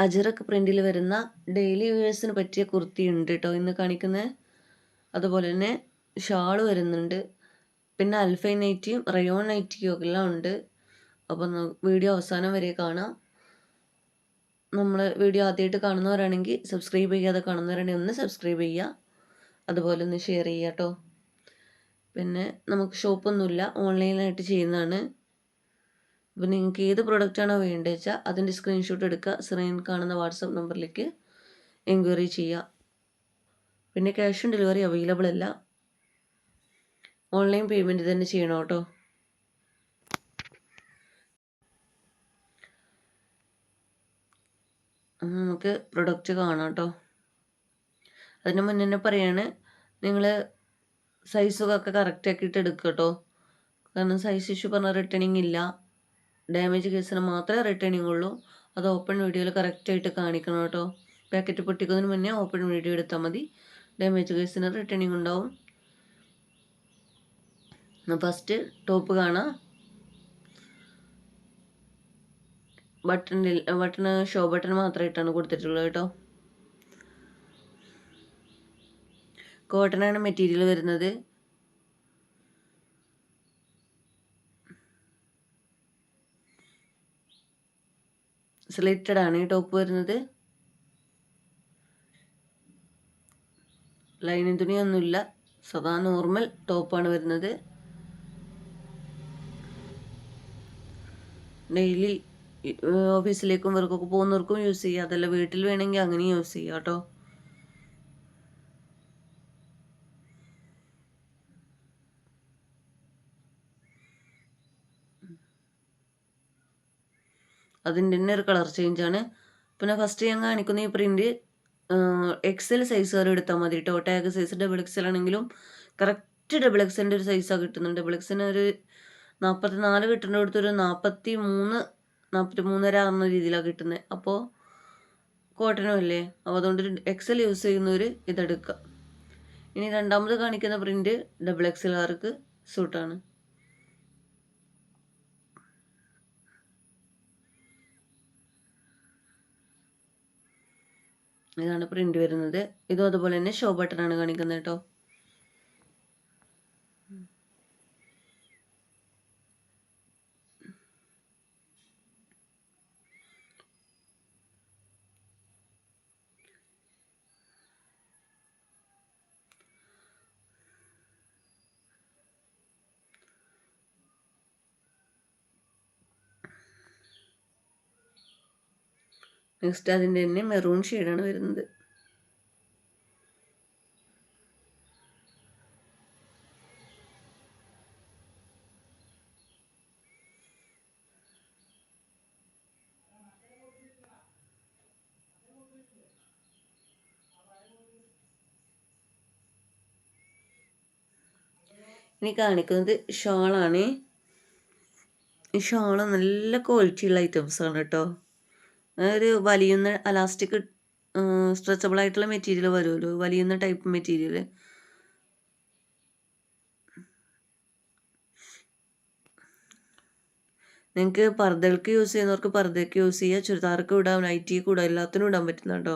അജറക് പ്രിന്റിൽ വരുന്ന ഡെയിലി യൂവേഴ്സിന് പറ്റിയ കുർത്തി ഉണ്ട് കേട്ടോ ഇന്ന് കാണിക്കുന്നത്. അതുപോലെ തന്നെ ഷാള് വരുന്നുണ്ട്. പിന്നെ അൽഫൈൻ നൈറ്റിയും റയോൺ നൈറ്റിയും എല്ലാം ഉണ്ട്. അപ്പം വീഡിയോ അവസാനം വരെ കാണാം. നമ്മൾ വീഡിയോ ആദ്യമായിട്ട് കാണുന്നവരാണെങ്കിൽ സബ്സ്ക്രൈബ് ചെയ്യാതെ കാണുന്നവരാണെങ്കിൽ ഒന്ന് സബ്സ്ക്രൈബ് ചെയ്യുക. അതുപോലെ ഒന്ന് ഷെയർ ചെയ്യുക കേട്ടോ. പിന്നെ നമുക്ക് ഷോപ്പൊന്നുമില്ല, ഓൺലൈനായിട്ട് ചെയ്യുന്നതാണ്. അപ്പോൾ നിങ്ങൾക്ക് ഏത് പ്രൊഡക്റ്റാണോ വേണ്ടത് വെച്ചാൽ അതിൻ്റെ സ്ക്രീൻഷോട്ട് എടുക്കുക, സ്ക്രീനിൽ കാണുന്ന വാട്സപ്പ് നമ്പറിലേക്ക് എൻക്വയറി ചെയ്യുക. പിന്നെ ക്യാഷ് ഓൺ ഡെലിവറി അവൈലബിൾ അല്ല, ഓൺലൈൻ പേയ്മെൻറ്റ് തന്നെ ചെയ്യണം കേട്ടോ. നമുക്ക് പ്രൊഡക്റ്റ് കാണാം കേട്ടോ. അതിന് മുന്നേ തന്നെ പറയാണ്, നിങ്ങൾ സൈസൊക്കെ കറക്റ്റ് ആക്കിയിട്ട് എടുക്കുക കേട്ടോ. കാരണം സൈസ് ഇഷ്യൂ പറഞ്ഞാൽ റിട്ടേണിങ് ഇല്ല, ഡാമേജ് കേസിന് മാത്രമേ റിട്ടേണിങ് ഉള്ളൂ. അത് ഓപ്പൺ വീഡിയോയിൽ കറക്റ്റായിട്ട് കാണിക്കണം കേട്ടോ. പാക്കറ്റ് പൊട്ടിക്കുന്നതിന് മുന്നേ ഓപ്പൺ വീഡിയോ എടുത്താൽ മതി. ഡാമേജ് കേസിന് റിട്ടേണിങ് ഉണ്ടാവും. ഫസ്റ്റ് ടോപ്പ് കാണാം. ബട്ടണ് ഷോ ബട്ടൺ മാത്രമായിട്ടാണ് കൊടുത്തിട്ടുള്ളത് കേട്ടോ. കോട്ടനാണ് മെറ്റീരിയൽ വരുന്നത്. സ്ലിറ്റഡ് ആണ് ഈ ടോപ്പ് വരുന്നത്. ലൈനിങ് തുണിയൊന്നുമില്ല, സാധാ നോർമൽ ടോപ്പാണ് വരുന്നത്. ഡെയിലി ഓഫീസിലേക്കും വർക്കൊക്കെ പോകുന്നവർക്കും യൂസ് ചെയ്യുക, അതല്ല വീട്ടിൽ വേണമെങ്കിൽ അങ്ങനെ യൂസ് ചെയ്യുക കേട്ടോ. അതിൻ്റെ തന്നെ ഒരു കളർ ചേഞ്ചാണ്. പിന്നെ ഫസ്റ്റ് ഞാൻ കാണിക്കുന്ന ഈ പ്രിൻ്റ് എക്സൽ സൈസ് വരെ എടുത്താൽ മതി കേട്ടോ. ടാഗ് സൈസ് ഡബിൾ എക്സൽ ആണെങ്കിലും കറക്റ്റ് ഡബിൾ എക്സലിൻ്റെ ഒരു സൈസാണ് കിട്ടുന്നുണ്ട്. ഡബിൾ എക്സിന് ഒരു 44 കിട്ടേണ്ട അടുത്തൊരു 43.5 ആകുന്ന രീതിയിലാണ് കിട്ടുന്നത്. അപ്പോൾ കോട്ടനും അല്ലേ, അപ്പോൾ അതുകൊണ്ട് എക്സൽ യൂസ് ചെയ്യുന്നവർ ഇതെടുക്കുക. ഇനി രണ്ടാമത് കാണിക്കുന്ന പ്രിൻ്റ് ഡബിൾ എക്സലുകാർക്ക് സൂട്ടാണ്. ഇതാണ് പ്രിൻ്റ് വരുന്നത്. ഇതും അതുപോലെ തന്നെ ഷോ ബട്ടണാണ് കാണിക്കുന്നത് കേട്ടോ. നെക്സ്റ്റ് അതിൻ്റെ തന്നെ മെറൂൺ ഷെയ്ഡാണ് വരുന്നത്. ഇനി കാണിക്കുന്നത് ഷാളാണ്. ഈ ഷാള് നല്ല ക്വാളിറ്റിയുള്ള ഐറ്റംസാണ് കേട്ടോ. ഒരു വലിയുന്ന അലാസ്റ്റിക് സ്ട്രെച്ചബിൾ ആയിട്ടുള്ള മെറ്റീരിയൽ വരുമല്ലോ, വലിയുന്ന ടൈപ്പ് മെറ്റീരിയൽ. നിങ്ങൾക്ക് പർദ്ദകൾക്ക് യൂസ് ചെയ്യുന്നവർക്ക് പർദ്ദയ്ക്ക് യൂസ് ചെയ്യുക, ചുരിദാർക്ക് ഇടാം, നൈറ്റിക്ക് ഇടാം, എല്ലാത്തിനും ഇടാൻ പറ്റുന്നുണ്ടോ.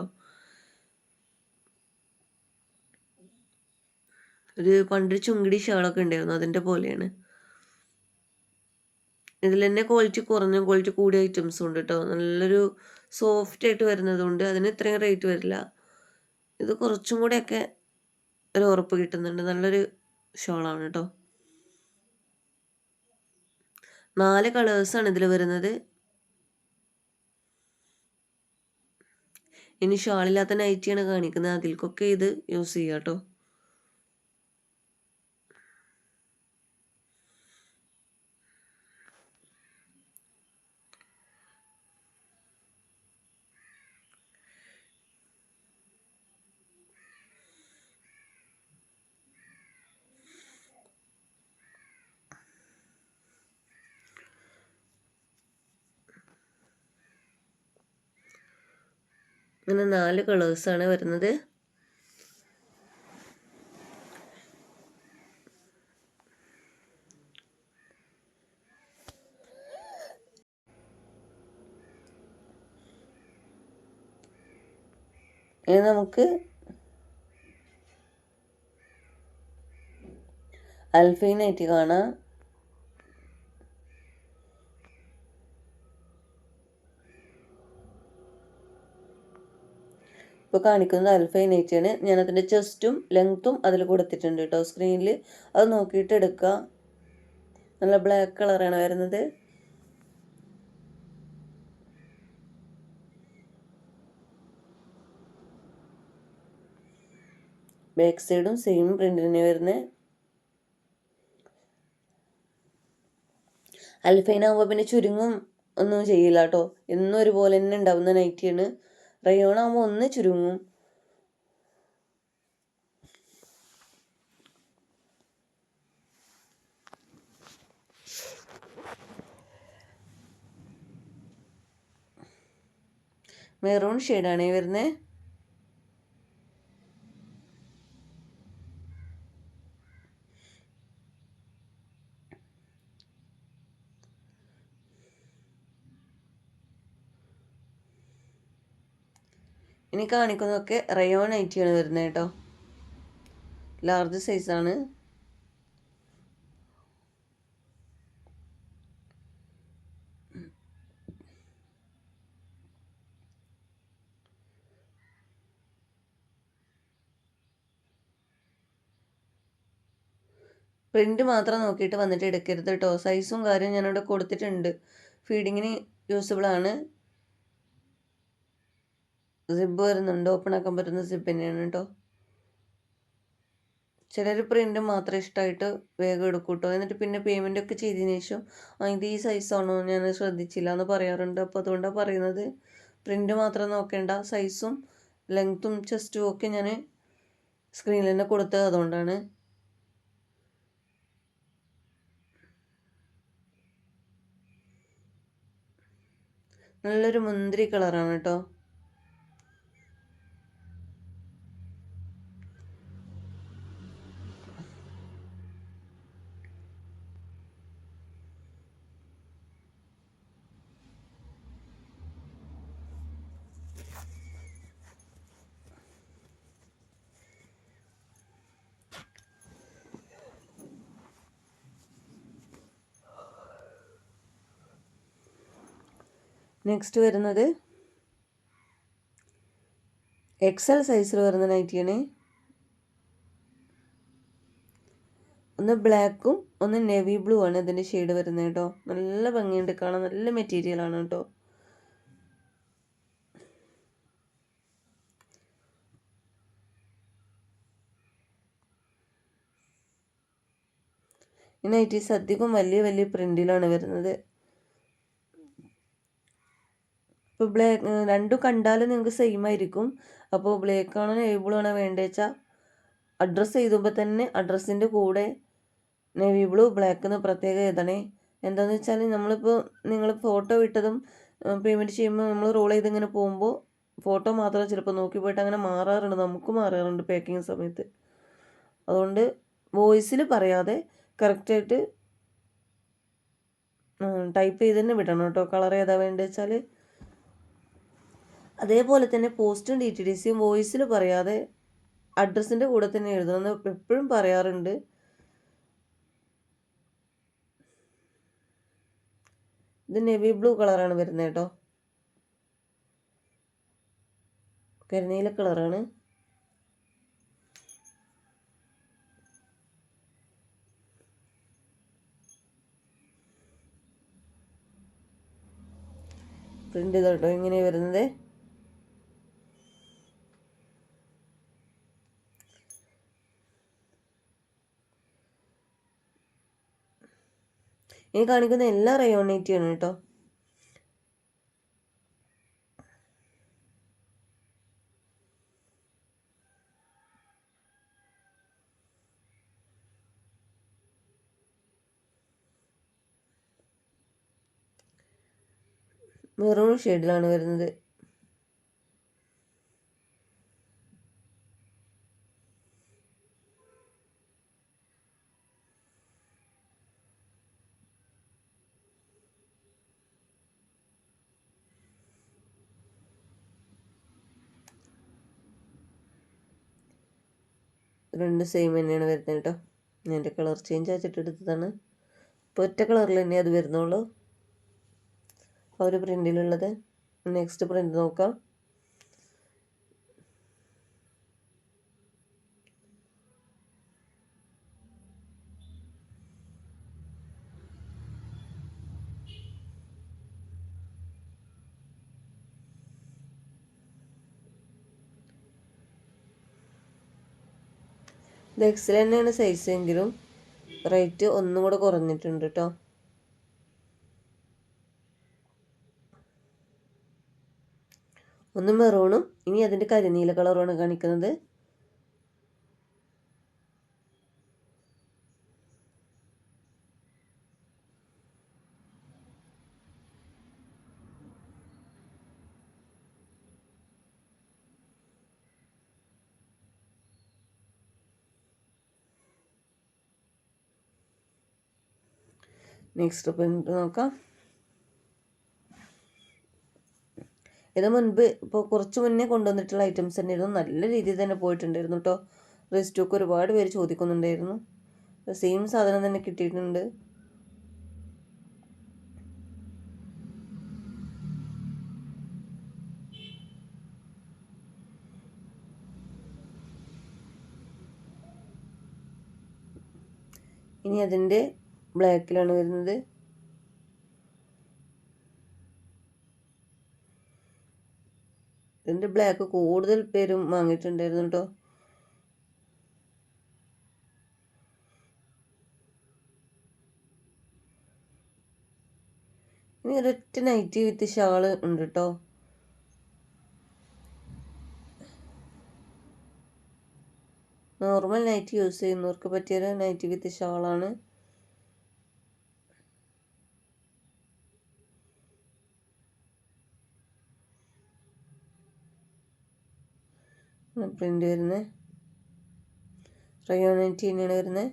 ഒരു പണ്ട് ചുങ്കിടി ഷാളൊക്കെ ഉണ്ടായിരുന്നു, അതിൻ്റെ പോലെയാണ്. ഇതിൽ തന്നെ ക്വാളിറ്റി കുറഞ്ഞ ക്വാളിറ്റി കൂടിയ ഐറ്റംസും ഉണ്ട് കേട്ടോ. നല്ലൊരു സോഫ്റ്റ് ആയിട്ട് വരുന്നതുകൊണ്ട് അതിന് ഇത്രയും റേറ്റ് വരില്ല. ഇത് കുറച്ചും കൂടെയൊക്കെ ഒരു ഉറപ്പ് കിട്ടുന്നുണ്ട്. നല്ലൊരു ഷോളാണ് കേട്ടോ. 4 കളേഴ്സാണ് ഇതിൽ വരുന്നത്. ഇനി ഷാളില്ലാത്ത നൈറ്റിയാണ് കാണിക്കുന്നത്, അതിൽക്കൊക്കെ ഇത് യൂസ് ചെയ്യാം കേട്ടോ. അങ്ങനെ 4 കളേഴ്സാണ് വരുന്നത്. ഇനി നമുക്ക് അൽഫൈൻ നൈറ്റി കാണാം. ഇപ്പോൾ കാണിക്കുന്നത് അൽഫൈൻ നൈറ്റിയാണ്. ഞാനതിൻ്റെ ചെസ്റ്റും ലെങ്ത്തും അതിൽ കൊടുത്തിട്ടുണ്ട് കേട്ടോ സ്ക്രീനിൽ. അത് നോക്കിയിട്ട് എടുക്കുക. നല്ല ബ്ലാക്ക് കളറാണ് വരുന്നത്. ബാക്ക് സൈഡും സെയിം പ്രിൻ്റ് തന്നെ വരുന്നത്. അൽഫൈനാകുമ്പോൾ പിന്നെ ചുരുങ്ങും ഒന്നും ചെയ്യില്ല കേട്ടോ. എന്നും ഒരുപോലെ തന്നെ ഉണ്ടാവുന്ന നൈറ്റിയാണ്. റയോൺ ആകുമ്പോൾ ഒന്ന് ചുരുങ്ങും. മെറൂൺ ഷെയ്ഡാണ് വരുന്നത്. ഇനി കാണിക്കുന്നതൊക്കെ റയോൺ നൈറ്റിയാണ് വരുന്നത് കേട്ടോ. ലാർജ് സൈസാണ്. പ്രിൻ്റ് മാത്രം നോക്കിയിട്ട് വന്നിട്ട് എടുക്കരുത് കേട്ടോ. സൈസും കാര്യം ഞാനിവിടെ കൊടുത്തിട്ടുണ്ട്. ഫീഡിങ്ങിന് യൂസബിൾ ആണ്. സിബ് വരുന്നുണ്ട്. ഓപ്പൺ ആക്കാൻ പറ്റുന്ന സിബ് തന്നെയാണ് കേട്ടോ. ചിലർ പ്രിൻ്റ് മാത്രം ഇഷ്ടമായിട്ട് വേഗം എടുക്കും കേട്ടോ. എന്നിട്ട് പിന്നെ പേയ്മെൻ്റ് ഒക്കെ ചെയ്തതിന് ശേഷം ഇത് ഈ സൈസാണോ ഞാൻ ശ്രദ്ധിച്ചില്ല എന്ന് പറയാറുണ്ട്. അപ്പോൾ അതുകൊണ്ടാണ് പറയുന്നത്. പ്രിൻ്റ് മാത്രം നോക്കേണ്ട, സൈസും ലെങ്ത്തും ചെസ്റ്റും ഒക്കെ ഞാൻ സ്ക്രീനിൽ തന്നെ കൊടുത്തത് അതുകൊണ്ടാണ്. നല്ലൊരു മുന്തിരി കളറാണ് കേട്ടോ. നെക്സ്റ്റ് വരുന്നത് എക്സൽ സൈസിൽ വരുന്ന നൈറ്റിയാണ്. ഒന്ന് ബ്ലാക്കും ഒന്ന് നേവി ബ്ലൂ ആണ് ഇതിൻ്റെ ഷെയ്ഡ് വരുന്നത് കേട്ടോ. നല്ല ഭംഗിയുണ്ട് കാണാൻ, നല്ല മെറ്റീരിയലാണ് കേട്ടോ. ഈ നൈറ്റീസ് അധികം വലിയ വലിയ പ്രിൻറ്റിലാണ് വരുന്നത്. ഇപ്പോൾ ബ്ലാക്ക് രണ്ടും കണ്ടാലും നിങ്ങൾക്ക് സെയിം ആയിരിക്കും. അപ്പോൾ ബ്ലാക്ക് ആണോ നേവി ബ്ലൂ ആണോ വേണ്ടത് വെച്ചാൽ അഡ്രസ്സ് എഴുതുമ്പോൾ തന്നെ അഡ്രസ്സിൻ്റെ കൂടെ നേവി ബ്ലൂ ബ്ലാക്ക് എന്ന് പ്രത്യേകം എഴുതണേ. എന്താണെന്ന് വെച്ചാൽ നമ്മളിപ്പോൾ നിങ്ങൾ ഫോട്ടോ വിട്ടതും പേയ്മെൻറ്റ് ചെയ്യുമ്പോൾ നമ്മൾ റോൾ ചെയ്ത് ഇങ്ങനെ പോകുമ്പോൾ ഫോട്ടോ മാത്രം ചിലപ്പോൾ നോക്കി പോയിട്ട് അങ്ങനെ മാറാറുണ്ട്. നമുക്ക് മാറാറുണ്ട് പാക്കിങ് സമയത്ത്. അതുകൊണ്ട് വോയിസിൽ പറയാതെ കറക്റ്റായിട്ട് ടൈപ്പ് ചെയ്ത് തന്നെ വിടണം കേട്ടോ. കളർ ഏതാ വേണ്ടത് വെച്ചാൽ. അതേപോലെ തന്നെ പോസ്റ്റും DTDCയും വോയിസിൽ പറയാതെ അഡ്രസ്സിൻ്റെ കൂടെ തന്നെ എഴുതണമെന്ന് എപ്പോഴും പറയാറുണ്ട്. ഇത് നേവി ബ്ലൂ കളറാണ് വരുന്നത് കേട്ടോ. കരിനീല കളറാണ്. പ്രിൻ്റ് കേട്ടോ ഇങ്ങനെയാണ് വരുന്നത്. ഇനി കാണിക്കുന്ന എല്ലാ റയോൺ നൈറ്റിയാണ് കേട്ടോ. മെറൂൺ ഷെയ്ഡിലാണ് വരുന്നത്. രണ്ട് സെയിം തന്നെയാണ് വരുന്നത് കേട്ടോ. ഞാൻ എൻ്റെ കളർ ചേഞ്ച് ആക്കിയിട്ട് എടുത്തതാണ്. ഇപ്പോൾ ഒറ്റ കളറിൽ തന്നെ അത് വരുന്നുള്ളൂ ആ ഒരു പ്രിൻറ്റിലുള്ളത്. നെക്സ്റ്റ് പ്രിൻറ്റ് നോക്കാം. ഇത് എക്സൽ തന്നെയാണ് സൈസ് എങ്കിലും റേറ്റ് ഒന്നും കൂടെ കുറഞ്ഞിട്ടുണ്ട് കേട്ടോ. ഒന്ന് മെറൂണും ഇനി അതിൻ്റെ കരിനീല കളറുമാണ് കാണിക്കുന്നത്. നെക്സ്റ്റ് പ്രിൻറ്റ് നോക്കാം. ഇത് മുൻപ് ഇപ്പോൾ കുറച്ച് മുന്നേ കൊണ്ടുവന്നിട്ടുള്ള ഐറ്റംസ് തന്നെയായിരുന്നു. നല്ല രീതിയിൽ തന്നെ പോയിട്ടുണ്ടായിരുന്നു കേട്ടോ. റെസ്റ്റോക്ക് ഒരുപാട് പേര് ചോദിക്കുന്നുണ്ടായിരുന്നു. സെയിം സാധനം തന്നെ കിട്ടിയിട്ടുണ്ട്. ഇനി അതിൻ്റെ ബ്ലാക്കിലാണ് വരുന്നത്. ഇതിൻ്റെ ബ്ലാക്ക് കൂടുതൽ പേരും വാങ്ങിയിട്ടുണ്ടായിരുന്നു കേട്ടോ. ഇനി ഒരൊറ്റ നൈറ്റി വിത്ത് ഷാള് ഉണ്ട് കേട്ടോ. നോർമൽ നൈറ്റി യൂസ് ചെയ്യുന്നവർക്ക് പറ്റിയൊരു നൈറ്റി വിത്ത് ഷാളാണ്. പ്രിൻ്റ് വരുന്നത് റയോൺ നൈറ്റി തന്നെയാണ് വരുന്നത്.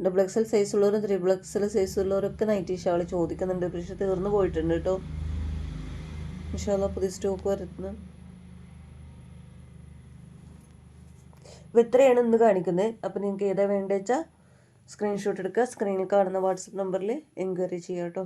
ഡബിൾ എക്സൽ സൈസ് ഉള്ളവരും ത്രിബിൾ എക്സൽ സൈസ് ഉള്ളവരൊക്കെ നൈറ്റി ഷാൾ ചോദിക്കുന്നുണ്ട്. പക്ഷെ തീർന്നു പോയിട്ടുണ്ട് കേട്ടോ. ഇൻഷാല്ലാ പുതിയ സ്റ്റോക്ക് വരുന്നു. അപ്പോൾ ഇത്രയാണ് ഇന്ന് കാണിക്കുന്നത്. അപ്പോൾ നിങ്ങൾക്ക് ഏതാ വേണ്ടത് വെച്ചാൽ സ്ക്രീൻഷോട്ട് എടുക്കുക. സ്ക്രീനിൽ കാണുന്ന വാട്സപ്പ് നമ്പറിൽ എൻക്വയറി ചെയ്യാം കേട്ടോ.